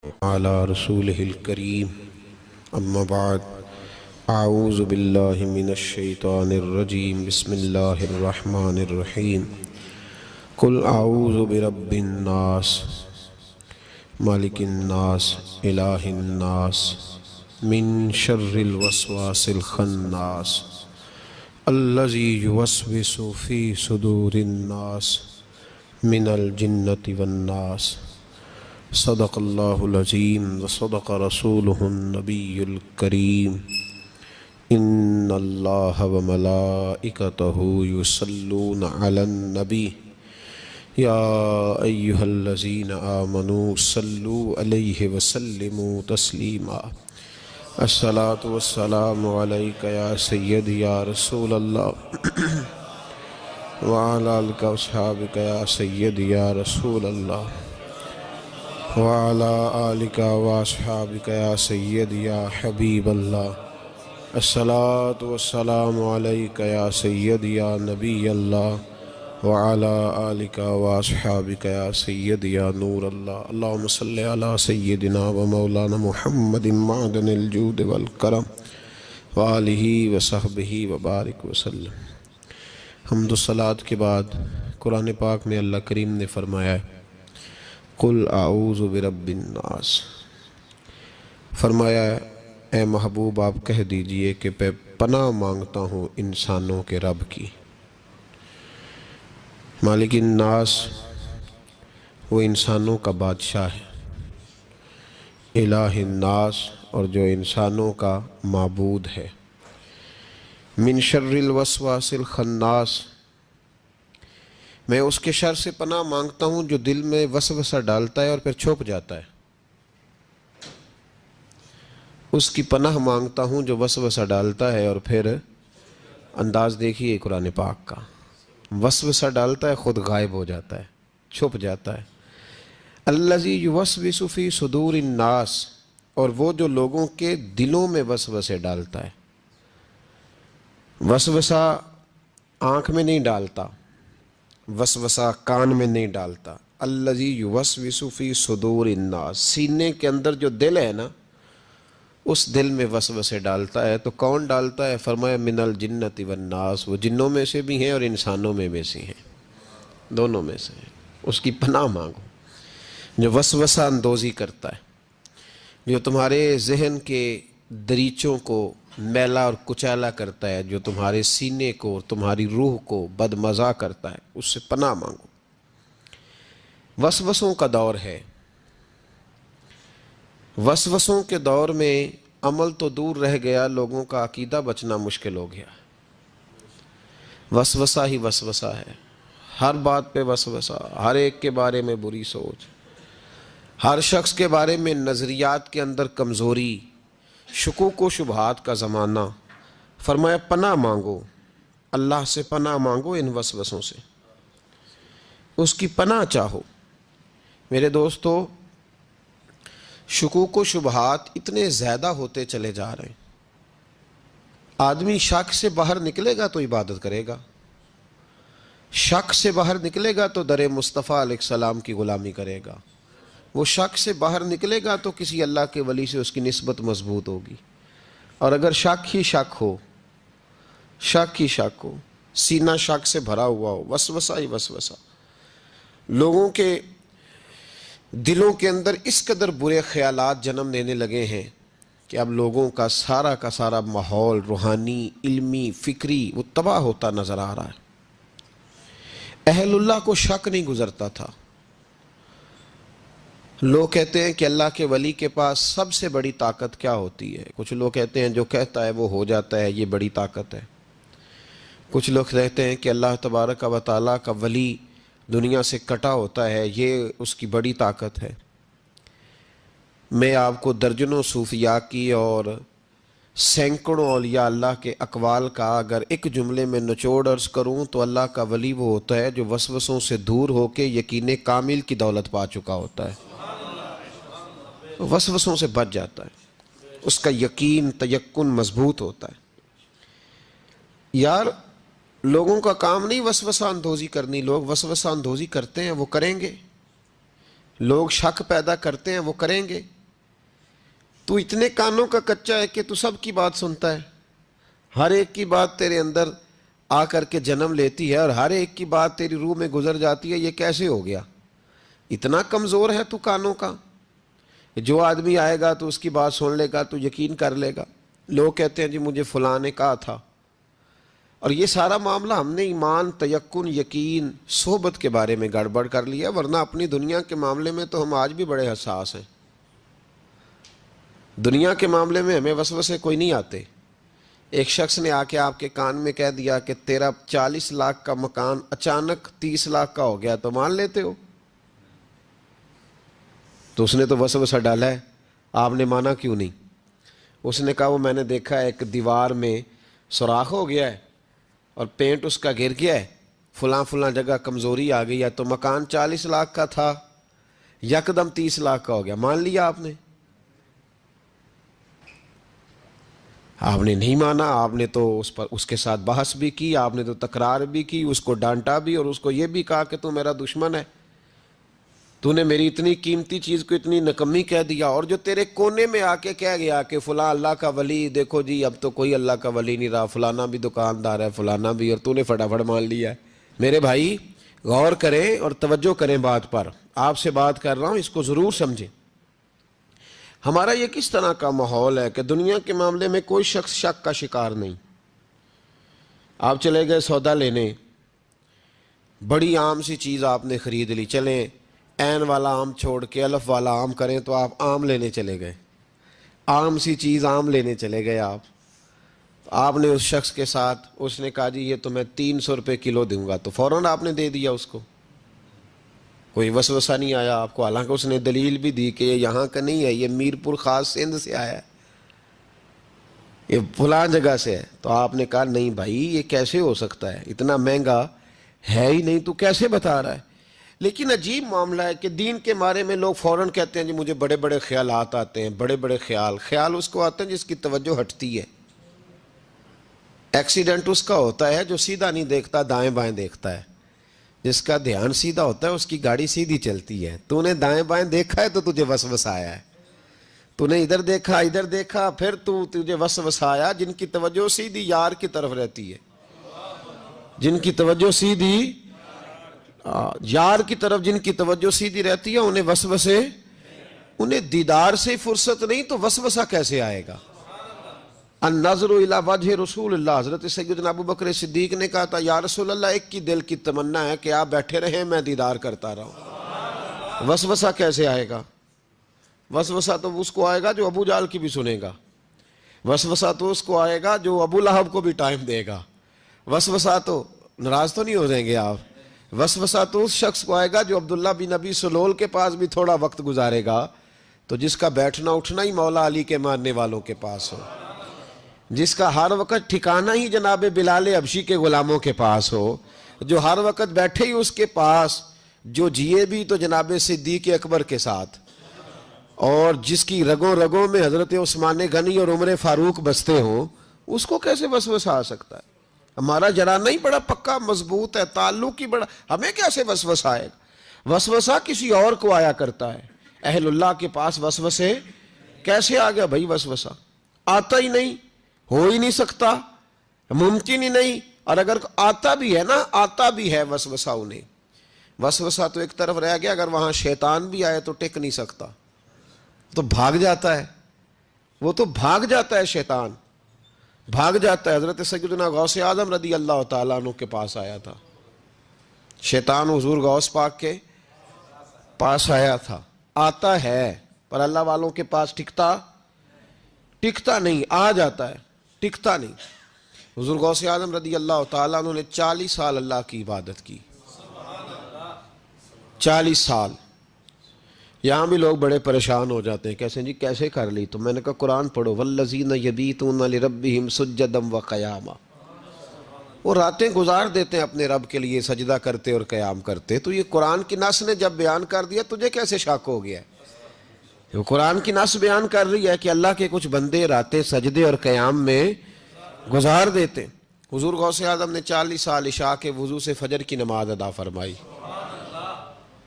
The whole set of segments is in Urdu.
على رسوله الكريم أما بعد أعوذ بالله من الشيطان الرجيم بسم الله الرحمن الرحيم قل أعوذ برب الناس مالك الناس إله الناس من شر الوسواس الخناس الذي يوسوس في صدور الناس من الجنة والناس صدق الله العظيم وصدق رسوله النبي الكريم إن الله وملائكته يصلون على النبي يا أيها الذين آمنوا صلوا عليه وسلموا تسليما الصلاة والسلام عليك يا سيدي يا رسول الله وعلى آلك وأصحابك يا سيدي يا رسول الله وعلى آلك وأصحابك يا سيدي يا حبيب الله الصلاة والسلام عليك يا سيدي يا نبي الله وعلى آلك وأصحابك يا سيدي يا نور الله اللهم صل على سيدنا ومولانا محمد معدن الجود والكرم وآلہ وصحبہ وبارک وسلم۔ حمد و صلات کے بعد قرآن پاک میں اللہ کریم نے فرمایا ہے قل اعوذ برب الناس، فرمایا ہے اے محبوب آپ کہہ دیجئے کہ میں پناہ مانگتا ہوں انسانوں کے رب کی۔ مالک الناس وہ انسانوں کا بادشاہ ہے، الہ الناس اور جو انسانوں کا معبود ہے، من شر الوسواس الخناس میں اس کے شر سے پناہ مانگتا ہوں جو دل میں وسوسہ ڈالتا ہے اور پھر چھپ جاتا ہے۔ اس کی پناہ مانگتا ہوں جو وسوسہ ڈالتا ہے اور پھر انداز دیکھیے قرآن پاک کا، وسوسہ ڈالتا ہے خود غائب ہو جاتا ہے، چھپ جاتا ہے۔ الذی یوسوس فی صدور الناس، اور وہ جو لوگوں کے دلوں میں وسوسے ڈالتا ہے۔ وسوسہ آنکھ میں نہیں ڈالتا، وسوسہ کان میں نہیں ڈالتا، الذی یوسوس فی صدور الناس، سینے کے اندر جو دل ہے نا اس دل میں وسوسے ڈالتا ہے۔ تو کون ڈالتا ہے؟ فرمایا من الجنۃ والناس، وہ جنوں میں سے بھی ہیں اور انسانوں میں بھی ہیں، دونوں میں سے ہیں۔ اس کی پناہ مانگو جو وسوسہ اندوزی کرتا ہے، جو تمہارے ذہن کے دریچوں کو میلا اور کچیلا کرتا ہے، جو تمہارے سینے کو تمہاری روح کو بدمزہ کرتا ہے، اس سے پناہ مانگو۔ وسوسوں کا دور ہے، وسوسوں کے دور میں عمل تو دور رہ گیا، لوگوں کا عقیدہ بچنا مشکل ہو گیا۔ وسوسہ ہی وسوسہ ہے، ہر بات پہ وسوسہ، ہر ایک کے بارے میں بری سوچ، ہر شخص کے بارے میں نظریات کے اندر کمزوری، شکوک و شبہات کا زمانہ۔ فرمایا پناہ مانگو، اللہ سے پناہ مانگو ان وسوسوں سے، اس کی پناہ چاہو۔ میرے دوستو، شکوک و شبہات اتنے زیادہ ہوتے چلے جا رہے ہیں، آدمی شک سے باہر نکلے گا تو عبادت کرے گا، شک سے باہر نکلے گا تو در مصطفیٰ علیہ السلام کی غلامی کرے گا، وہ شک سے باہر نکلے گا تو کسی اللہ کے ولی سے اس کی نسبت مضبوط ہوگی۔ اور اگر شک ہی شک ہو، شک ہی شک ہو، سینہ شک سے بھرا ہوا ہو، وسوسہ ہی وسوسہ، لوگوں کے دلوں کے اندر اس قدر برے خیالات جنم لینے لگے ہیں کہ اب لوگوں کا سارا ماحول روحانی، علمی، فکری وہ تباہ ہوتا نظر آ رہا ہے۔ اہل اللہ کو شک نہیں گزرتا تھا۔ لوگ کہتے ہیں کہ اللہ کے ولی کے پاس سب سے بڑی طاقت کیا ہوتی ہے؟ کچھ لوگ کہتے ہیں جو کہتا ہے وہ ہو جاتا ہے، یہ بڑی طاقت ہے۔ کچھ لوگ کہتے ہیں کہ اللہ تبارک و تعالیٰ کا ولی دنیا سے کٹا ہوتا ہے، یہ اس کی بڑی طاقت ہے۔ میں آپ کو درجنوں صوفیاء کی اور سینکڑوں اولیاء اللہ کے اقوال کا اگر ایک جملے میں نچوڑ عرض کروں تو اللہ کا ولی وہ ہوتا ہے جو وسوسوں سے دور ہو کے یقین کامل کی دولت پا چکا ہوتا ہے، وسوسوں سے بچ جاتا ہے، اس کا یقین تیقن مضبوط ہوتا ہے۔ یار لوگوں کا کام نہیں وسوسہ اندوزی کرنی، لوگ وسوسہ اندوزی کرتے ہیں، وہ کریں گے، لوگ شک پیدا کرتے ہیں وہ کریں گے. تو اتنے کانوں کا کچا ہے کہ تو سب کی بات سنتا ہے, ہر ایک کی بات تیرے اندر آ کر کے جنم لیتی ہے اور ہر ایک کی بات تیری روح میں گزر جاتی ہے. یہ کیسے ہو گیا؟ اتنا کمزور ہے تو کانوں کا. جو آدمی آئے گا تو اس کی بات سن لے گا تو یقین کر لے گا. لوگ کہتے ہیں جی مجھے فلاں نے کہا تھا. اور یہ سارا معاملہ ہم نے ایمان, تیقن, یقین, صحبت کے بارے میں گڑبڑ کر لیا, ورنہ اپنی دنیا کے معاملے میں تو ہم آج بھی بڑے حساس ہیں. دنیا کے معاملے میں ہمیں وسوسے کوئی نہیں آتے. ایک شخص نے آ کے آپ کے کان میں کہہ دیا کہ تیرا 40 لاکھ کا مکان اچانک 30 لاکھ کا ہو گیا, تو مان لیتے ہو؟ تو اس نے تو وسوسہ ڈالا ہے, آپ نے مانا کیوں نہیں؟ اس نے کہا وہ میں نے دیکھا ایک دیوار میں سوراخ ہو گیا ہے اور پینٹ اس کا گر گیا ہے, فلاں جگہ کمزوری آ گئی ہے, تو مکان 40 لاکھ کا تھا یکدم 30 لاکھ کا ہو گیا. مان لیا آپ نے؟ آپ نے نہیں مانا. آپ نے تو اس کے ساتھ بحث بھی کی, آپ نے تو تکرار بھی کی, اس کو ڈانٹا بھی اور اس کو یہ بھی کہا کہ تو میرا دشمن ہے, تو نے میری اتنی قیمتی چیز کو اتنی نکمی کہہ دیا. اور جو تیرے کونے میں آ کے کہہ گیا کہ فلاں اللہ کا ولی, دیکھو جی اب تو کوئی اللہ کا ولی نہیں رہا, فلانا بھی دکاندار ہے, فلانا بھی, اور تو نے فٹافٹ مان لیا ہے. میرے بھائی غور کریں اور توجہ کریں بات پر. آپ سے بات کر رہا ہوں, اس کو ضرور سمجھیں. ہمارا یہ کس طرح کا ماحول ہے کہ دنیا کے معاملے میں کوئی شخص شک کا شکار نہیں. آپ چلے گئے سودا لینے, بڑی عام سی چیز آپ نے خرید لی, چلیں عین والا آم چھوڑ کے الف والا آم کریں تو آپ آم لینے چلے گئے, عام سی چیز آم لینے چلے گئے. آپ نے اس شخص کے ساتھ, اس نے کہا جی یہ تو میں 300 روپے کلو دوں گا, تو فوراً آپ نے دے دیا اس کو, کوئی وسوسہ نہیں آیا آپ کو. حالانکہ اس نے دلیل بھی دی کہ یہ یہاں کا نہیں ہے, یہ میر پور خاص سندھ سے آیا ہے, یہ فلاں جگہ سے ہے. تو آپ نے کہا نہیں بھائی یہ کیسے ہو سکتا ہے, اتنا مہنگا ہے ہی نہیں, تو کیسے بتا رہا ہے. لیکن عجیب معاملہ ہے کہ دین کے بارے میں لوگ فوراً کہتے ہیں جی مجھے بڑے بڑے خیالات آتے ہیں, بڑے بڑے خیال اس کو آتے ہیں جس کی توجہ ہٹتی ہے. ایکسیڈنٹ اس کا ہوتا ہے جو سیدھا نہیں دیکھتا, دائیں بائیں دیکھتا ہے. جس کا دھیان سیدھا ہوتا ہے اس کی گاڑی سیدھی چلتی ہے. تو نے دائیں بائیں دیکھا ہے تو تجھے وسوسہ آیا ہے, تو نے ادھر دیکھا پھر تجھے وسوسہ آیا. جن کی توجہ سیدھی یار کی طرف رہتی ہے, جن کی توجہ سیدھی یار کی طرف, جن کی توجہ سیدھی رہتی ہے, انہیں وسوسے, انہیں دیدار سے فرصت نہیں تو وسوسہ کیسے آئے گا. النظر الی وجہ رسول اللہ, حضرت سیدنا ابو بکر صدیق نے کہا تھا یا رسول اللہ ایک کی دل کی تمنا ہے کہ آپ بیٹھے رہیں میں دیدار کرتا رہوں. وسوسہ کیسے آئے گا؟ وسوسہ تو اس کو آئے گا جو ابو جال کی بھی سنے گا, وسوسہ تو اس کو آئے گا جو ابو لہب کو بھی ٹائم دے گا, وسوسہ تو, ناراض تو نہیں ہو جائیں گے آپ, وسوسہ تو اس شخص کو آئے گا جو عبداللہ بن ابی سلول کے پاس بھی تھوڑا وقت گزارے گا, تو جس کا بیٹھنا اٹھنا ہی مولا علی کے ماننے والوں کے پاس ہو, جس کا ہر وقت ٹھکانہ ہی جناب بلال حبشی کے غلاموں کے پاس ہو, جو ہر وقت بیٹھے ہی اس کے پاس, جو جیے بھی تو جناب صدیق اکبر کے ساتھ, اور جس کی رگوں رگوں میں حضرت عثمان غنی اور عمر فاروق بستے ہوں, اس کو کیسے وسوسہ آ سکتا ہے؟ ہمارا جرانہ ہی بڑا پکا مضبوط ہے, تعلق ہی بڑا, ہمیں کیسے وسوسہ آئے گا؟ وسوسہ کسی اور کو آیا کرتا ہے, اہل اللہ کے پاس وسوسے کیسے آ گیا بھائی؟ وسوسہ آتا ہی نہیں, ہو ہی نہیں سکتا, ممکن ہی نہیں. اور اگر آتا بھی ہے نا, آتا بھی ہے وسوسہ انہیں, وسوسہ تو ایک طرف رہ گیا, اگر وہاں شیطان بھی آئے تو ٹک نہیں سکتا, تو بھاگ جاتا ہے, وہ تو بھاگ جاتا ہے, شیطان بھاگ جاتا ہے. حضرت سیدنا غوث اعظم رضی اللہ تعالیٰ عنہ کے پاس آیا تھا شیطان, حضور غوث پاک کے پاس آیا تھا. آتا ہے پر اللہ والوں کے پاس ٹکتا نہیں, آ جاتا ہے, ٹکتا نہیں. حضور غوث اعظم رضی اللہ تعالیٰ عنہ نے 40 سال اللہ کی عبادت کی, 40 سال. یہاں بھی لوگ بڑے پریشان ہو جاتے ہیں, کیسے جی کیسے کر لی؟ تو میں نے کہا قرآن پڑھو, والذین یبیتون لربہم سجدا وقیاما, وہ راتیں گزار دیتے ہیں اپنے رب کے لیے سجدہ کرتے اور قیام کرتے. تو یہ قرآن کی نص نے جب بیان کر دیا, تجھے کیسے شک ہو گیا؟ قرآن کی نص بیان کر رہی ہے کہ اللہ کے کچھ بندے راتیں سجدے اور قیام میں گزار دیتے. حضور غوث اعظم نے 40 سال عشاء کے وضو سے فجر کی نماز ادا فرمائی.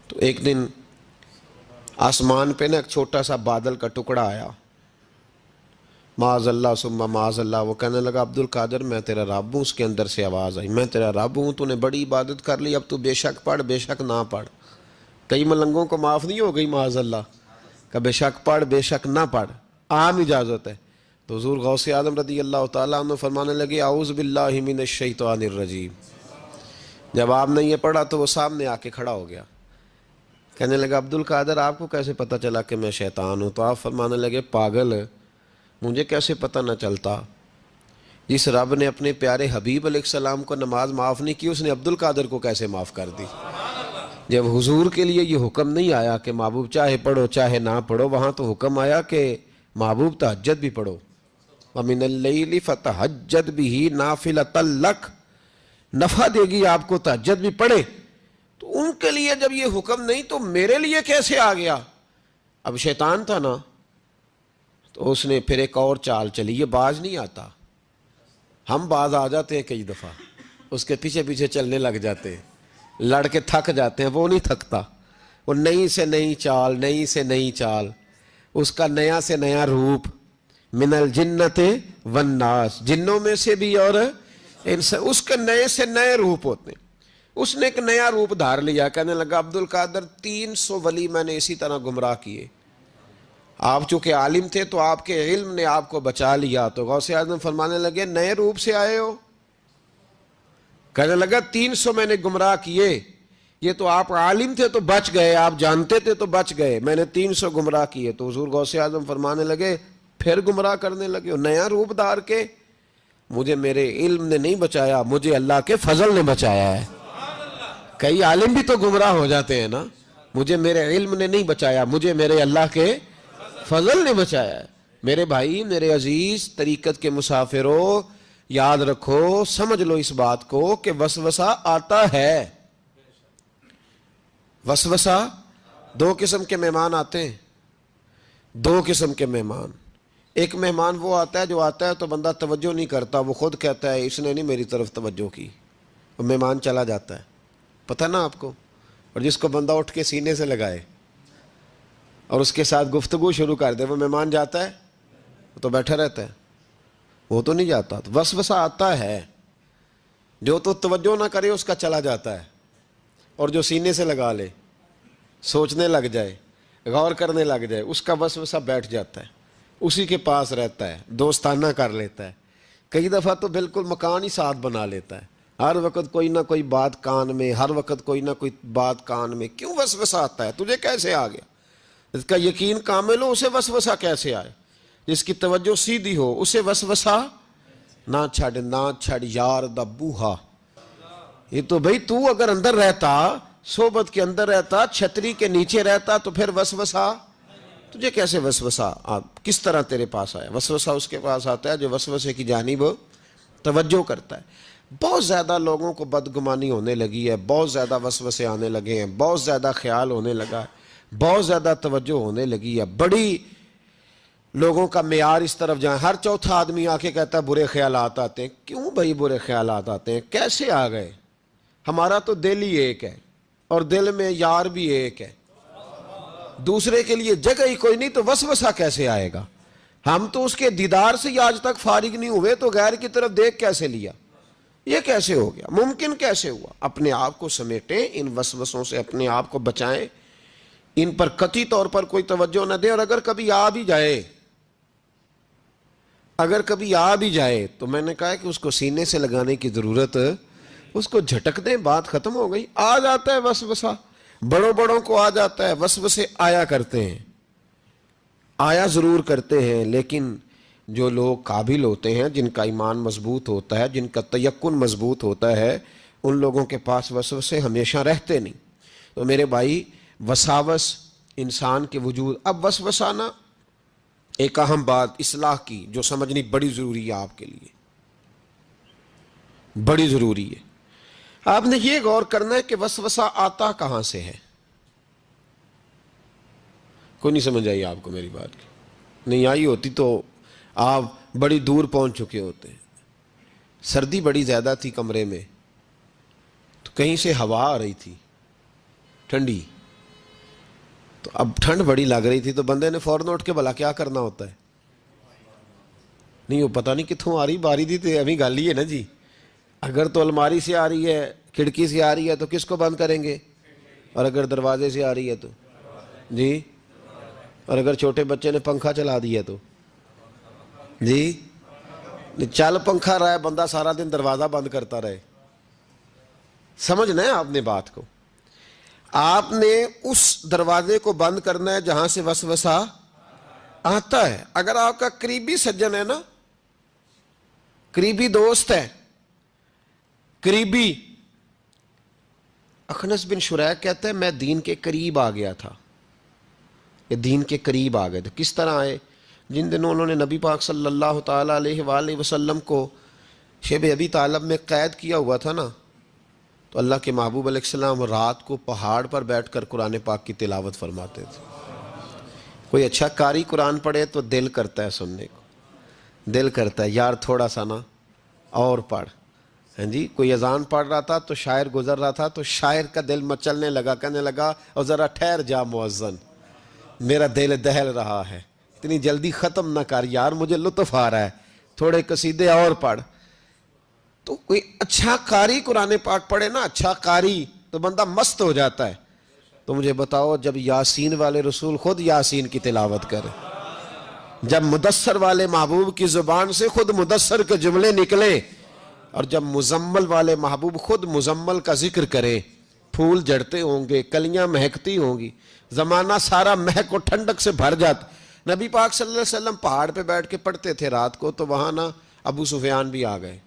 تو ایک دن آسمان پہ نا ایک چھوٹا سا بادل کا ٹکڑا آیا، معاذ اللہ ثم معاذ اللہ، وہ کہنے لگا عبد القادر میں تیرا رب ہوں۔ اس کے اندر سے آواز آئی، میں تیرا رب ہوں، تو نے بڑی عبادت کر لی، اب تو بے شک پڑھ بے شک نہ پڑھ۔ کئی ملنگوں کو معاف نہیں ہو گئی معاذ اللہ کہ بے شک پڑھ بے شک نہ پڑھ، عام اجازت ہے۔ تو حضور غوث اعظم رضی اللہ تعالیٰ عنہ فرمانے لگے اعوذ باللہ من الشیطان الرجیم۔ جب آپ نے یہ پڑھا تو وہ سامنے آ کے کھڑا ہو گیا، کہنے لگا عبد القادر آپ کو کیسے پتہ چلا کہ میں شیطان ہوں؟ تو آپ فرمانے لگے پاگل، مجھے کیسے پتہ نہ چلتا؟ جس رب نے اپنے پیارے حبیب علیہ السلام کو نماز معاف نہیں کی، اس نے عبد القادر کو کیسے معاف کر دی؟ جب حضور کے لیے یہ حکم نہیں آیا کہ محبوب چاہے پڑھو چاہے نہ پڑھو، وہاں تو حکم آیا کہ محبوب تہجد بھی پڑھو، وَمِنَ اللَّيْلِ فَتَہَجَّدْ بِهِ نَافِلَةً لَكَ، نفع دے گی آپ کو، تہجد بھی پڑھے۔ تو ان کے لیے جب یہ حکم نہیں تو میرے لیے کیسے آ گیا؟ اب شیطان تھا نا، تو اس نے پھر ایک اور چال چلی، یہ باز نہیں آتا، ہم باز آ جاتے ہیں کئی دفعہ، اس کے پیچھے پیچھے چلنے لگ جاتے ہیں، لڑ کے تھک جاتے ہیں، وہ نہیں تھکتا، وہ نئی سے نئی چال، نئی سے نئی چال، اس کا نیا سے نیا روپ، من الجنت والناس، جنوں میں سے بھی اور اس کے نئے سے نئے روپ ہوتے ہیں۔ اس نے ایک نیا روپ دھار لیا، کہنے لگا عبد القادر 300 ولی میں نے اسی طرح گمراہ کیے، آپ چونکہ عالم تھے تو آپ کے علم نے آپ کو بچا لیا۔ تو غوث اعظم فرمانے لگے نئے روپ سے آئے ہو؟ کہنے لگا 300 میں نے گمراہ کیے، یہ تو آپ عالم تھے تو بچ گئے، آپ جانتے تھے تو بچ گئے، میں نے 300 گمراہ کیے۔ تو حضور غوث اعظم فرمانے لگے پھر گمراہ کرنے لگے ہو نیا روپ دھار کے؟ مجھے میرے علم نے نہیں بچایا، مجھے اللہ کے فضل نے بچایا ہے۔ کئی عالم بھی تو گمراہ ہو جاتے ہیں نا، مجھے میرے علم نے نہیں بچایا، مجھے میرے اللہ کے فضل نے بچایا ہے۔ میرے بھائی، میرے عزیز طریقت کے مسافروں، یاد رکھو، سمجھ لو اس بات کو کہ وسوسہ آتا ہے۔ وسوسہ، دو قسم کے مہمان آتے ہیں، دو قسم کے مہمان۔ ایک مہمان وہ آتا ہے جو آتا ہے تو بندہ توجہ نہیں کرتا، وہ خود کہتا ہے اس نے نہیں میری طرف توجہ کی، وہ مہمان چلا جاتا ہے، پتہ نا آپ کو۔ اور جس کو بندہ اٹھ کے سینے سے لگائے اور اس کے ساتھ گفتگو شروع کر دے، وہ مہمان جاتا ہے؟ وہ تو بیٹھا رہتا ہے، وہ تو نہیں جاتا۔ تو وسوسہ آتا ہے، جو تو توجہ نہ کرے اس کا چلا جاتا ہے، اور جو سینے سے لگا لے، سوچنے لگ جائے، غور کرنے لگ جائے، اس کا وسوسہ بیٹھ جاتا ہے، اسی کے پاس رہتا ہے، دوستانہ کر لیتا ہے، کئی دفعہ تو بالکل مکان ہی ساتھ بنا لیتا ہے، ہر وقت کوئی نہ کوئی بات کان میں، ہر وقت کوئی نہ کوئی بات کان میں۔ کیوں وسوسہ آتا ہے؟ تجھے کیسے آ گیا؟ جس کا یقین کامل ہو اسے وسوسہ کیسے آئے؟ جس کی توجہ سیدھی ہو اسے وسوسہ نہ چھڑ یار دا بوہا۔ یہ تو بھئی تو اگر اندر رہتا، صحبت کے اندر رہتا، چھتری کے نیچے رہتا، تو پھر وسوسہ تجھے کیسے وسوسہ کس طرح تیرے پاس آیا؟ وسوسہ اس کے پاس آتا ہے جو وسوسے کی جانب توجہ کرتا ہے۔ بہت زیادہ لوگوں کو بدگمانی ہونے لگی ہے، بہت زیادہ وسوسے آنے لگے ہیں، بہت زیادہ خیال ہونے لگا ہے، بہت زیادہ توجہ ہونے لگی ہے، بڑی لوگوں کا معیار اس طرف جائیں، ہر چوتھا آدمی آ کے کہتا ہے برے خیالات آتے ہیں۔ کیوں بھائی برے خیالات آتے ہیں؟ کیسے آ گئے؟ ہمارا تو دل ہی ایک ہے، اور دل میں یار بھی ایک ہے، دوسرے کے لیے جگہ ہی کوئی نہیں، تو وسوسہ کیسے آئے گا؟ ہم تو اس کے دیدار سے ہی آج تک فارغ نہیں ہوئے، تو غیر کی طرف دیکھ کیسے لیا؟ یہ کیسے ہو گیا؟ ممکن کیسے ہوا؟ اپنے آپ کو سمیٹیں، ان وسوسوں سے اپنے آپ کو بچائیں، ان پر قطعی طور پر کوئی توجہ نہ دیں، اور اگر کبھی آ بھی جائے تو میں نے کہا کہ اس کو سینے سے لگانے کی ضرورت، اس کو جھٹک دیں، بات ختم ہو گئی۔ آ جاتا ہے وسوسہ، بڑوں کو آ جاتا ہے، وسوسے آیا کرتے ہیں، آیا ضرور کرتے ہیں، لیکن جو لوگ قابل ہوتے ہیں، جن کا ایمان مضبوط ہوتا ہے، جن کا تیقن مضبوط ہوتا ہے، ان لوگوں کے پاس وسوسے ہمیشہ رہتے نہیں۔ تو میرے بھائی، وساوس انسان کے وجود، اب وسوسہ نا ایک اہم بات اصلاح کی جو سمجھنی بڑی ضروری ہے، آپ کے لیے بڑی ضروری ہے۔ آپ نے یہ غور کرنا ہے کہ وسوسہ آتا کہاں سے ہے۔ کوئی نہیں سمجھ آئی آپ کو میری بات کی؟ نہیں آئی ہوتی تو آپ بڑی دور پہنچ چکے ہوتے۔ سردی بڑی زیادہ تھی کمرے میں، تو کہیں سے ہوا آ رہی تھی ٹھنڈی، تو اب ٹھنڈ بڑی لگ رہی تھی تو بندے نے فوراً اٹھ کے بھلا کیا کرنا ہوتا ہے؟ نہیں وہ پتہ نہیں کتوں آ رہی باری دی تو ابھی گل ہی ہے نا جی. اگر تو الماری سے آ رہی ہے, کھڑکی سے آ رہی ہے تو کس کو بند کریں گے؟ اور اگر دروازے سے آ رہی ہے تو جی, اور اگر چھوٹے بچے نے پنکھا چلا دیا تو جی, چل پنکھا رہا ہے بندہ سارا دن دروازہ بند کرتا رہے. سمجھنا ہے آپ نے بات کو. آپ نے اس دروازے کو بند کرنا ہے جہاں سے وسوسہ آتا ہے. اگر آپ کا قریبی سجن ہے نا, قریبی دوست ہے, قریبی, اخنس بن شریح کہتا ہے میں دین کے قریب آ گیا تھا. یہ دین کے قریب آ گئے تھے. کس طرح آئے؟ جن دنوں انہوں نے نبی پاک صلی اللہ تعالیٰ علیہ وآلہ وسلم کو شیب ابی طالب میں قید کیا ہوا تھا نا, تو اللہ کے محبوب علیہ السلام رات کو پہاڑ پر بیٹھ کر قرآن پاک کی تلاوت فرماتے تھے. کوئی اچھا قاری قرآن پڑھے تو دل کرتا ہے سننے کو, دل کرتا ہے یار تھوڑا سا نا اور پڑھ. ہاں جی, کوئی اذان پڑھ رہا تھا تو شاعر گزر رہا تھا تو شاعر کا دل مچلنے لگا, کہنے لگا اور ذرا ٹھہر جا مؤذن, میرا دل دہل رہا ہے, اتنی جلدی ختم نہ کر یار, مجھے لطف آ رہا ہے, تھوڑے قصیدے اور پڑھ. تو کوئی اچھا قاری قرآن پاک پڑھے نا, اچھا قاری, تو بندہ مست ہو جاتا ہے. تو مجھے بتاؤ جب یاسین والے رسول خود یاسین کی تلاوت کرے, جب مدثر والے محبوب کی زبان سے خود مدثر کے جملے نکلے, اور جب مزمل والے محبوب خود مزمل کا ذکر کرے, پھول جڑتے ہوں گے, کلیاں مہکتی ہوں گی, زمانہ سارا مہک و ٹھنڈک سے بھر جاتا. نبی پاک صلی اللہ علیہ وسلم پہاڑ پہ بیٹھ کے پڑھتے تھے رات کو, تو وہاں نا ابو سفیان بھی آ گئے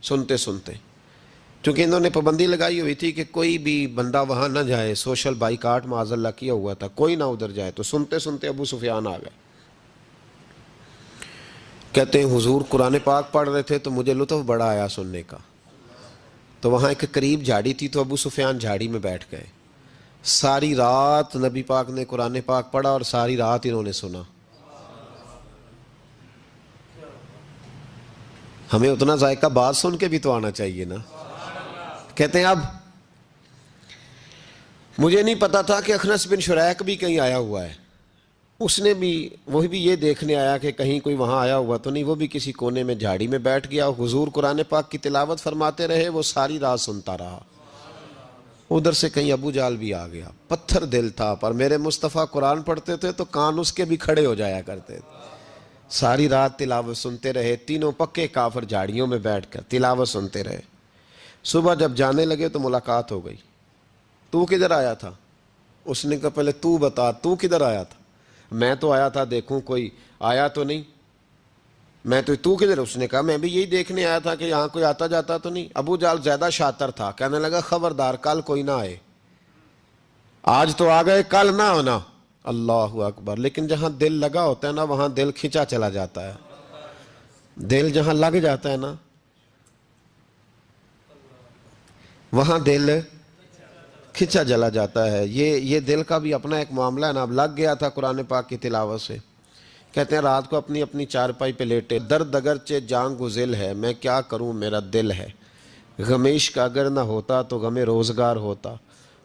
سنتے سنتے, چونکہ انہوں نے پابندی لگائی ہوئی تھی کہ کوئی بھی بندہ وہاں نہ جائے, سوشل بائیکاٹ معاذ اللہ کیا ہوا تھا, کوئی نہ ادھر جائے. تو سنتے سنتے ابو سفیان آ گئے. کہتے ہیں حضور قرآن پاک پڑھ رہے تھے تو مجھے لطف بڑا آیا سننے کا. تو وہاں ایک قریب جھاڑی تھی تو ابو سفیان جھاڑی میں بیٹھ گئے. ساری رات نبی پاک نے قرآن پاک پڑھا اور ساری رات انہوں نے سنا. ہمیں اتنا ذائقہ بات سن کے بھی تو آنا چاہیے نا. کہتے ہیں اب مجھے نہیں پتا تھا کہ اخنس بن شریح بھی کہیں آیا ہوا ہے. اس نے بھی, وہی بھی یہ دیکھنے آیا کہ کہیں کوئی وہاں آیا ہوا تو نہیں, وہ بھی کسی کونے میں جھاڑی میں بیٹھ گیا. حضور قرآن پاک کی تلاوت فرماتے رہے, وہ ساری رات سنتا رہا. ادھر سے کہیں ابو جال بھی آ گیا, پتھر دل تھا, پر میرے مصطفیٰ قرآن پڑھتے تھے تو کان اس کے بھی کھڑے ہو جایا کرتے تھے. ساری رات تلاوت سنتے رہے. تینوں پکے کافر جھاڑیوں میں بیٹھ کر تلاوت سنتے رہے. صبح جب جانے لگے تو ملاقات ہو گئی. تو کدھر آیا تھا؟ اس نے کہا پہلے تو بتا, تو کدھر آیا تھا؟ میں تو آیا تھا دیکھوں کوئی آیا تو نہیں. میں تو کدھر؟ اس نے کہا میں بھی یہی دیکھنے آیا تھا کہ یہاں کوئی آتا جاتا تو نہیں. ابو جال زیادہ شاطر تھا, کہنے لگا خبردار کل کوئی نہ آئے, آج تو آ گئے کل نہ ہونا. اللہ اکبر. لیکن جہاں دل لگا ہوتا ہے نا وہاں دل کھینچا چلا جاتا ہے. دل جہاں لگ جاتا ہے نا وہاں دل کھینچا چلا جاتا ہے. یہ دل کا بھی اپنا ایک معاملہ ہے نا. اب لگ گیا تھا قرآن پاک کی تلاوت سے. کہتے ہیں رات کو اپنی اپنی چارپائی پہ لیٹے, درد اگرچہ جان گزل ہے, میں کیا کروں میرا دل ہے, غمیش کا اگر نہ ہوتا تو غم روزگار ہوتا.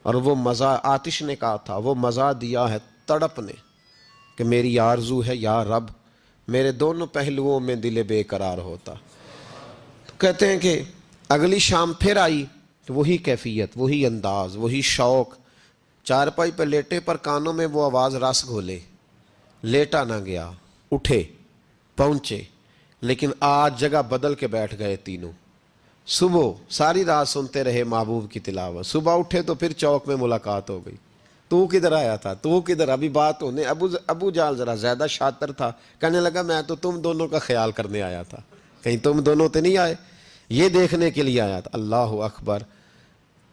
اور وہ مزہ آتش نے کہا تھا, وہ مزہ دیا ہے تڑپ نے کہ میری آرزو ہے یا رب, میرے دونوں پہلوؤں میں دل بے قرار ہوتا. تو کہتے ہیں کہ اگلی شام پھر آئی تو وہی کیفیت, وہی انداز, وہی شوق. چارپائی پہ لیٹے پر کانوں میں وہ آواز رس گھولے. لیٹا نہ گیا, اٹھے پہنچے, لیکن آج جگہ بدل کے بیٹھ گئے تینوں. صبح ساری رات سنتے رہے محبوب کی تلاوت. صبح اٹھے تو پھر چوک میں ملاقات ہو گئی. تو کدھر آیا تھا, تو کدھر؟ ابھی بات ہونے. ابو جال ذرا زیادہ شاطر تھا, کہنے لگا میں تو تم دونوں کا خیال کرنے آیا تھا, کہیں تم دونوں تو نہیں آئے, یہ دیکھنے کے لیے آیا تھا. اللہ اکبر.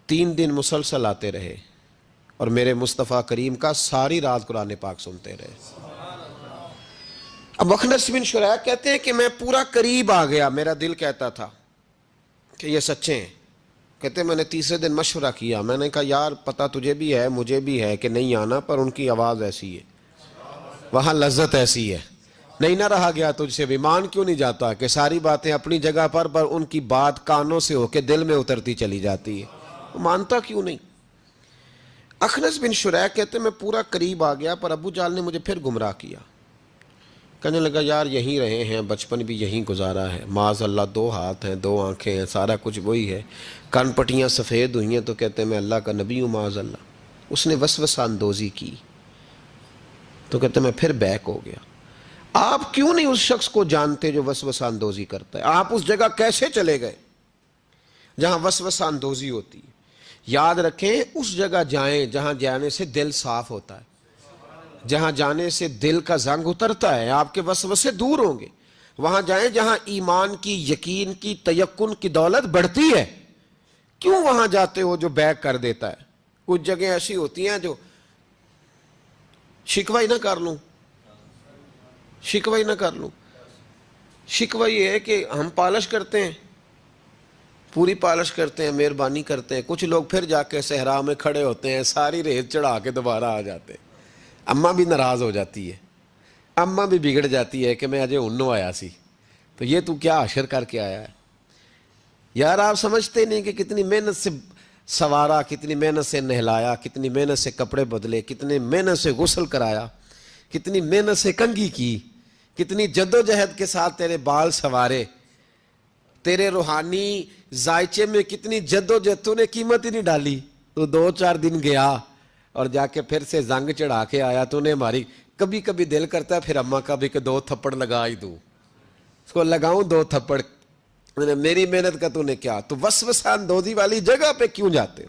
3 دن مسلسل آتے رہے اور میرے مصطفیٰ کریم کا ساری رات قرآن پاک سنتے رہے. اب اخنس بن شریح کہتے ہیں کہ میں پورا قریب آ گیا, میرا دل کہتا تھا کہ یہ سچے ہیں. کہتے ہیں میں نے تیسرے دن مشورہ کیا, میں نے کہا یار پتہ تجھے بھی ہے مجھے بھی ہے کہ نہیں آنا, پر ان کی آواز ایسی ہے, وہاں لذت ایسی ہے, نہیں نہ رہا گیا تجھ سے بھی. مان کیوں نہیں جاتا کہ ساری باتیں اپنی جگہ پر ان کی بات کانوں سے ہو کے دل میں اترتی چلی جاتی ہے, مانتا کیوں نہیں؟ اخنس بن شریح کہتے میں پورا قریب آ گیا پر ابو جہل نے مجھے پھر گمراہ کیا. کہنے لگا یار یہیں رہے ہیں، بچپن بھی یہیں گزارا ہے، معاذ اللہ 2 ہاتھ ہیں، 2 آنکھیں ہیں، سارا کچھ وہی ہے، کان پٹیاں سفید ہوئی ہیں تو کہتے ہیں میں اللہ کا نبی ہوں معاذ اللہ. اس نے وسوسہ اندوزی کی تو کہتے ہیں میں پھر بیک ہو گیا. آپ کیوں نہیں اس شخص کو جانتے جو وسوسہ اندوزی کرتا ہے؟ آپ اس جگہ کیسے چلے گئے جہاں وسوسہ اندوزی ہوتی ہے؟ یاد رکھیں اس جگہ جائیں جہاں جانے سے دل صاف ہوتا ہے، جہاں جانے سے دل کا زنگ اترتا ہے، آپ کے وسوسے دور ہوں گے. وہاں جائیں جہاں ایمان کی، یقین کی، تیقن کی دولت بڑھتی ہے. کیوں وہاں جاتے ہو جو بیک کر دیتا ہے؟ کچھ جگہیں ایسی ہوتی ہیں جو شکوہ ہی نہ کر لوں، شکوہ ہی نہ کر لوں. شکوہ یہ ہے کہ ہم پالش کرتے ہیں، پوری پالش کرتے ہیں، مہربانی کرتے ہیں، کچھ لوگ پھر جا کے صحرا میں کھڑے ہوتے ہیں، ساری ریت چڑھا کے دوبارہ آ جاتے ہیں. اماں بھی ناراض ہو جاتی ہے، اماں بھی بگڑ جاتی ہے کہ میں اجے انہوں آیا سی تو یہ تو کیا حشر کر کے آیا ہے. یار آپ سمجھتے نہیں کہ کتنی محنت سے سوارا، کتنی محنت سے نہلایا، کتنی محنت سے کپڑے بدلے، کتنی محنت سے غسل کرایا، کتنی محنت سے کنگھی کی، کتنی جد و جہد کے ساتھ تیرے بال سنوارے، تیرے روحانی ذائچے میں کتنی جد و جہد، تو نے قیمت ہی نہیں ڈالی. تو 2-4 دن گیا اور جا کے پھر سے زنگ چڑھا کے آیا. تو نے ہماری کبھی کبھی دل کرتا ہے پھر اماں کا بھی کہ 2 تھپڑ لگا ہی دوں، اس کو لگاؤں 2 تھپڑ، میری محنت کا تو نے کیا. تو وسوسہ اندوزی والی جگہ پہ کیوں جاتے ہو؟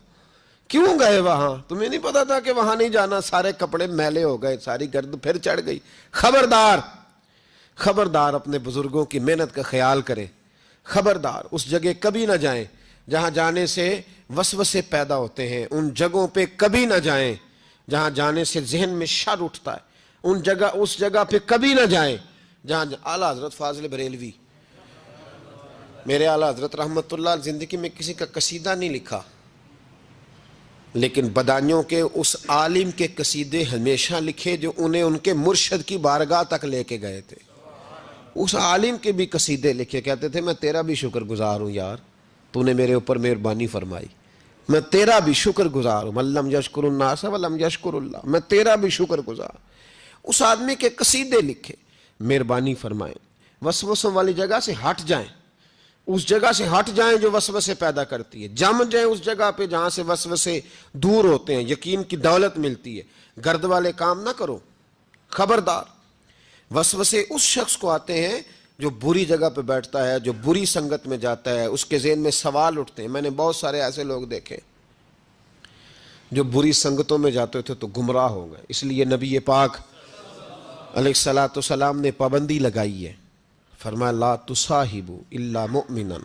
کیوں گئے وہاں؟ تمہیں نہیں پتا تھا کہ وہاں نہیں جانا؟ سارے کپڑے میلے ہو گئے، ساری گرد پھر چڑھ گئی. خبردار، خبردار اپنے بزرگوں کی محنت کا خیال کریں. خبردار اس جگہ کبھی نہ جائیں جہاں جانے سے وسوسے پیدا ہوتے ہیں. ان جگہوں پہ کبھی نہ جائیں جہاں جانے سے ذہن میں شر اٹھتا ہے. اس جگہ پہ کبھی نہ جائیں جہاں اعلیٰ حضرت فاضل بریلوی، میرے اعلیٰ حضرت رحمت اللہ، زندگی میں کسی کا قصیدہ نہیں لکھا لیکن بدانیوں کے اس عالم کے قصیدے ہمیشہ لکھے جو انہیں ان کے مرشد کی بارگاہ تک لے کے گئے تھے. اس عالم کے بھی قصیدے لکھے، کہتے تھے میں تیرا بھی شکر گزار ہوں یار، تو نے میرے اوپر مہربانی فرمائی، میں تیرا بھی شکر گزار ہوں. من لم یشکر الناس ولم یشکر اللہ، میں تیرا بھی شکر گزار. اس آدمی کے قصیدے لکھے، مہربانی فرمائیں. وسوسوں والی جگہ سے ہٹ جائیں، اس جگہ سے ہٹ جائیں جو وسوسے پیدا کرتی ہے. جم جائیں اس جگہ پہ جہاں سے وسوسے دور ہوتے ہیں، یقین کی دولت ملتی ہے. گرد والے کام نہ کرو. خبردار، وسوسے اس شخص کو آتے ہیں جو بری جگہ پہ بیٹھتا ہے، جو بری سنگت میں جاتا ہے. اس کے ذہن میں سوال اٹھتے ہیں. میں نے بہت سارے ایسے لوگ دیکھے جو بری سنگتوں میں جاتے تھے تو گمراہ ہو گئے. اس لیے نبی پاک علیہ الصلوۃ والسلام نے پابندی لگائی ہے، فرمایا لا تصاحبوا الا مؤمنا،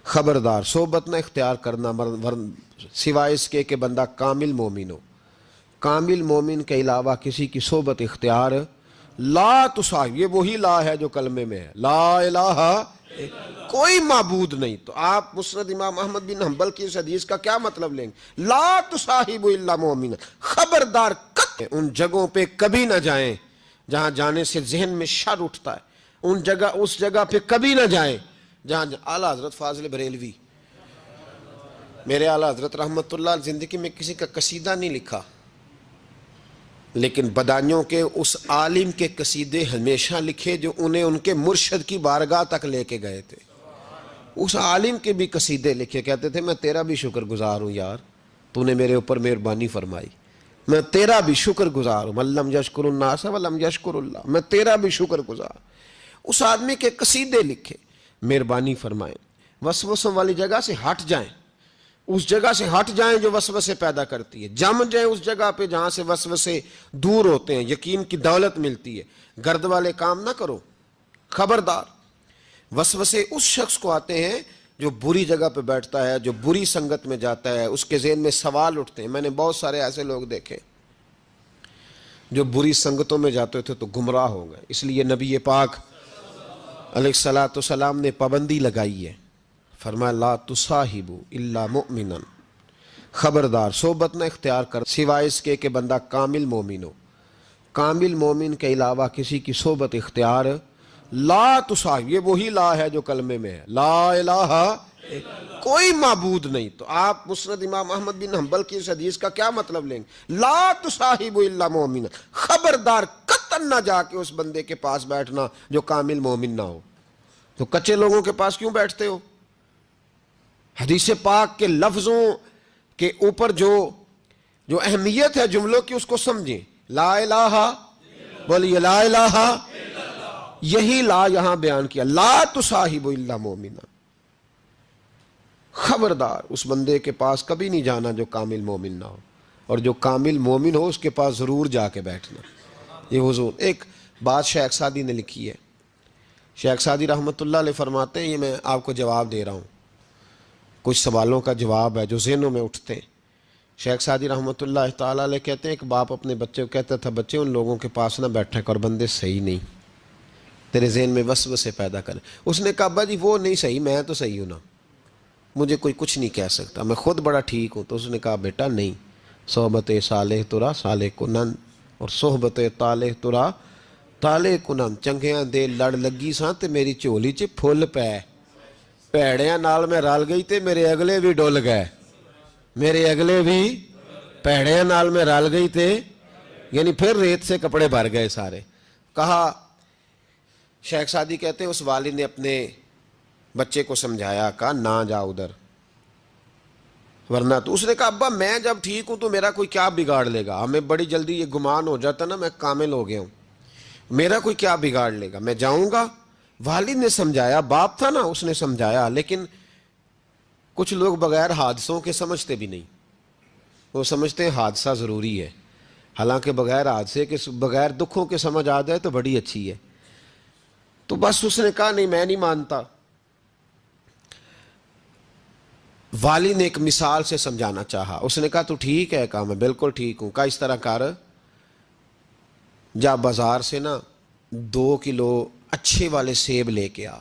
خبردار صحبت نہ اختیار کرنا سوائے اس کے کہ بندہ کامل مومن ہو. کامل مومن کے علاوہ کسی کی صحبت اختیار لا تصاحب، یہ وہی لا ہے جو کلمے میں ہے، لا الہ کوئی معبود نہیں. تو آپ مسند امام احمد بن حنبل کی اس حدیث کا کیا مطلب لیں گے؟ لا تصاحب الا مومنا، خبردار ان جگہوں پہ کبھی نہ جائیں جہاں جانے سے ذہن میں شر اٹھتا ہے. اس جگہ پہ کبھی نہ جائیں جہاں اعلیٰ حضرت فاضل بریلوی، میرے اعلیٰ حضرت رحمت اللہ، زندگی میں کسی کا قصیدہ نہیں لکھا لیکن بدانیوں کے اس عالم کے قصیدے ہمیشہ لکھے جو انہیں ان کے مرشد کی بارگاہ تک لے کے گئے تھے. اس عالم کے بھی قصیدے لکھے، کہتے تھے میں تیرا بھی شکر گزار ہوں یار، تو نے میرے اوپر مہربانی فرمائی، میں تیرا بھی شکر گزار ہوں. من لم یشکر الناس ولم یشکر اللہ، میں تیرا بھی شکر گزار. اس آدمی کے قصیدے لکھے، مہربانی فرمائیں. وسوسوں والی جگہ سے ہٹ جائیں، اس جگہ سے ہٹ جائیں جو وسوسے پیدا کرتی ہے. جم جائیں اس جگہ پہ جہاں سے وسوسے دور ہوتے ہیں، یقین کی دولت ملتی ہے. گرد والے کام نہ کرو. خبردار، وسوسے اس شخص کو آتے ہیں جو بری جگہ پہ بیٹھتا ہے، جو بری سنگت میں جاتا ہے. اس کے ذہن میں سوال اٹھتے ہیں. میں نے بہت سارے ایسے لوگ دیکھے جو بری سنگتوں میں جاتے تھے تو گمراہ ہو گئے. اس لیے نبی پاک علیہ الصلوۃ والسلام نے پابندی لگائی ہے، فرمایا لا تصاحبوا الا مؤمنا، خبردار صحبت نہ اختیار کر سوائے اس کے کہ بندہ کامل مومن ہو. کامل مومن کے علاوہ کسی کی صحبت اختیار لا تصاحب، یہ وہی لا ہے جو کلمے میں ہے، لا الہ کوئی معبود نہیں. تو آپ مسند امام احمد بن حنبل کی اس حدیث کا کیا مطلب لیں گے؟ لا تصاحب الا مومنا، خبردار قطعاً نہ جا کے اس بندے کے پاس بیٹھنا جو کامل مومن نہ ہو. تو کچے لوگوں کے پاس کیوں بیٹھتے ہو؟ حدیث پاک کے لفظوں کے اوپر جو اہمیت ہے جملوں کی اس کو سمجھیں. لا الہ، بولیے لا الہ. یہی لا یہاں بیان کیا، لا تصاحب الا مومنا، خبردار اس بندے کے پاس کبھی نہیں جانا جو کامل مومن نہ ہو، اور جو کامل مومن ہو اس کے پاس ضرور جا کے بیٹھنا. یہ حضور ایک بات شیخ سعدی نے لکھی ہے. شیخ سعدی رحمۃ اللہ علیہ فرماتے ہیں، یہ میں آپ کو جواب دے رہا ہوں، کچھ سوالوں کا جواب ہے جو ذہنوں میں اٹھتے ہیں. شیخ سعدی رحمۃ اللہ تعالیٰ علیہ کہتے ہیں ایک باپ اپنے بچے کو کہتا تھا، بچے ان لوگوں کے پاس نہ بیٹھا کر، بندے صحیح نہیں، تیرے ذہن میں وسوسے پیدا کریں. اس نے کہا ابا جی وہ نہیں صحیح، میں تو صحیح ہوں نا، مجھے کوئی کچھ نہیں کہہ سکتا، میں خود بڑا ٹھیک ہوں. تو اس نے کہا بیٹا نہیں، صحبت صالح ترا صالح کنن، اور صحبت طالح ترا طالح کنن. چنگیاں دے لڑ لگی ساں تے میری چولی چ پھل پے، پیڑیاں نال میں رل گئی تے میرے اگلے بھی ڈول گئے، میرے اگلے بھی پیڑیاں نال میں رل گئی تے، یعنی پھر ریت سے کپڑے بھر گئے سارے. کہا شیخ سعدی کہتے ہیں اس والد نے اپنے بچے کو سمجھایا، کہا نہ جا ادھر ورنہ. تو اس نے کہا ابا میں جب ٹھیک ہوں تو میرا کوئی کیا بگاڑ لے گا؟ ہمیں بڑی جلدی یہ گمان ہو جاتا نا میں کامل ہو گیا ہوں، میرا کوئی کیا بگاڑ لے گا، میں جاؤں گا. والد نے سمجھایا، باپ تھا نا، اس نے سمجھایا. لیکن کچھ لوگ بغیر حادثوں کے سمجھتے بھی نہیں، وہ سمجھتے ہیں حادثہ ضروری ہے، حالانکہ بغیر حادثے کے، بغیر دکھوں کے سمجھ آ جائے تو بڑی اچھی ہے. تو بس اس نے کہا نہیں میں نہیں مانتا. والد نے ایک مثال سے سمجھانا چاہا. اس نے کہا تو ٹھیک ہے؟ کہا میں بالکل ٹھیک ہوں. کہا اس طرح کر، جا بازار سے نا 2 کلو اچھے والے سیب لے کے آ.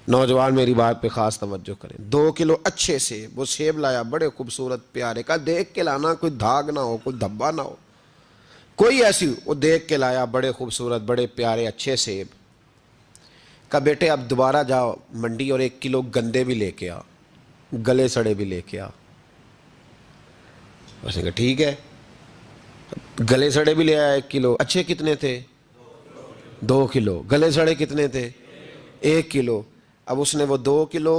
نوجوان میری بات پہ خاص توجہ کریں. 2 کلو اچھے سیب. وہ سیب لایا بڑے خوبصورت پیارے. کہا دیکھ کے لانا، کوئی دھاگ نہ ہو، کوئی دھبا نہ ہو، کوئی ایسی. وہ دیکھ کے لایا بڑے خوبصورت بڑے پیارے اچھے سیب. کہا بیٹے اب دوبارہ جاؤ منڈی اور 1 کلو گندے بھی لے کے آ، گلے سڑے بھی لے کے آ. اس نے کہا ٹھیک ہے. گلے سڑے بھی لے آیا 1 کلو. اچھے کتنے تھے؟ 2 کلو. گلے سڑے کتنے تھے؟ 1 کلو. اب اس نے وہ 2 کلو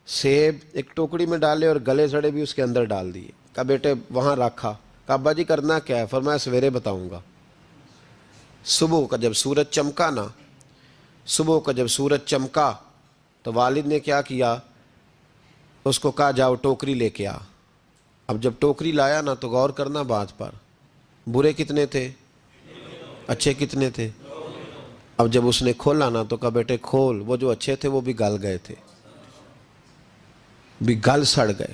سیب ایک ٹوکری میں ڈالے اور گلے سڑے بھی اس کے اندر ڈال دیے. کہا بیٹے وہاں رکھا. کہا ابا جی کرنا کیا ہے؟ فرمایا سویرے بتاؤں گا. صبح کا جب سورج چمکا نا، صبح کا جب سورج چمکا تو والد نے کیا کیا، اس کو کہا جاؤ ٹوکری لے کے آ. اب جب ٹوکری لایا نا تو غور کرنا بات پر، برے کتنے تھے، اچھے کتنے تھے. اب جب اس نے کھولا نا تو کہا بیٹے کھول. وہ جو اچھے تھے وہ بھی گل گئے تھے، بھی گل سڑ گئے.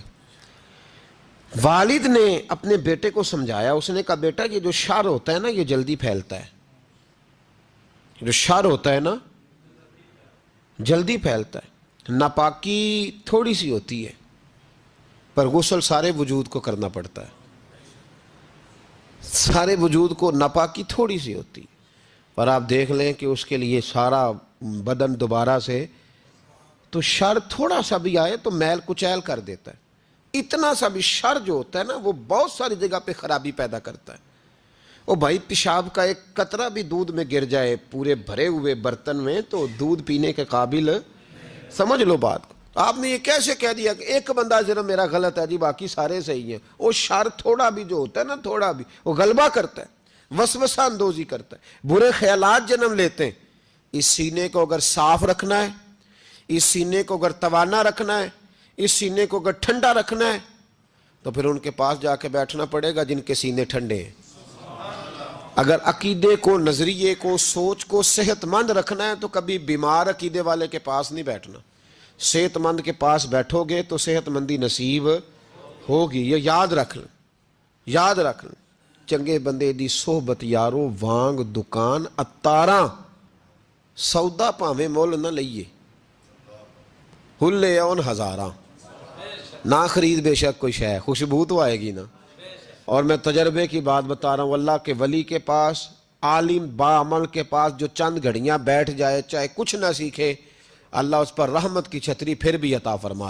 والد نے اپنے بیٹے کو سمجھایا. اس نے کہا بیٹا یہ جو شر ہوتا ہے نا یہ جلدی پھیلتا ہے، جو شر ہوتا ہے نا جلدی پھیلتا ہے. ناپاکی تھوڑی سی ہوتی ہے پر غسل سارے وجود کو کرنا پڑتا ہے، سارے وجود کو. ناپاکی تھوڑی سی ہوتی اور آپ دیکھ لیں کہ اس کے لیے سارا بدن دوبارہ سے. تو شر تھوڑا سا بھی آئے تو میل کچیل کر دیتا ہے. اتنا سا بھی شر جو ہوتا ہے نا وہ بہت ساری جگہ پہ خرابی پیدا کرتا ہے. او بھائی پیشاب کا ایک قطرہ بھی دودھ میں گر جائے پورے بھرے ہوئے برتن میں تو دودھ پینے کے قابل، سمجھ لو بات کو. آپ نے یہ کیسے کہہ دیا کہ ایک بندہ ذرا میرا غلط ہے جی باقی سارے صحیح ہیں؟ وہ شر تھوڑا بھی جو ہوتا ہے نا، تھوڑا بھی وہ غلبہ کرتا ہے، وسوسہ اندوزی کرتا ہے، برے خیالات جنم لیتے ہیں. اس سینے کو اگر صاف رکھنا ہے، اس سینے کو اگر توانا رکھنا ہے، اس سینے کو اگر ٹھنڈا رکھنا ہے تو پھر ان کے پاس جا کے بیٹھنا پڑے گا جن کے سینے ٹھنڈے ہیں. اگر عقیدے کو، نظریے کو، سوچ کو صحت مند رکھنا ہے تو کبھی بیمار عقیدے والے کے پاس نہیں بیٹھنا. صحت مند کے پاس بیٹھو گے تو صحت مندی نصیب ہوگی. یہ یاد رکھ لیں، یاد رکھ لیں. چنگے بندے دی صحبت یارو وانگ دکان اتاراں، سودا پاویں مول نہ لئیے، ہلے اون ہزاراں. نہ خرید بے شک کوئی شے، خوشبو تو آئے گی نا. اور میں تجربے کی بات بتا رہا ہوں، اللہ کے ولی کے پاس، عالم با عمل کے پاس جو چند گھڑیاں بیٹھ جائے چاہے کچھ نہ سیکھے، اللہ اس پر رحمت کی چھتری پھر بھی عطا فرما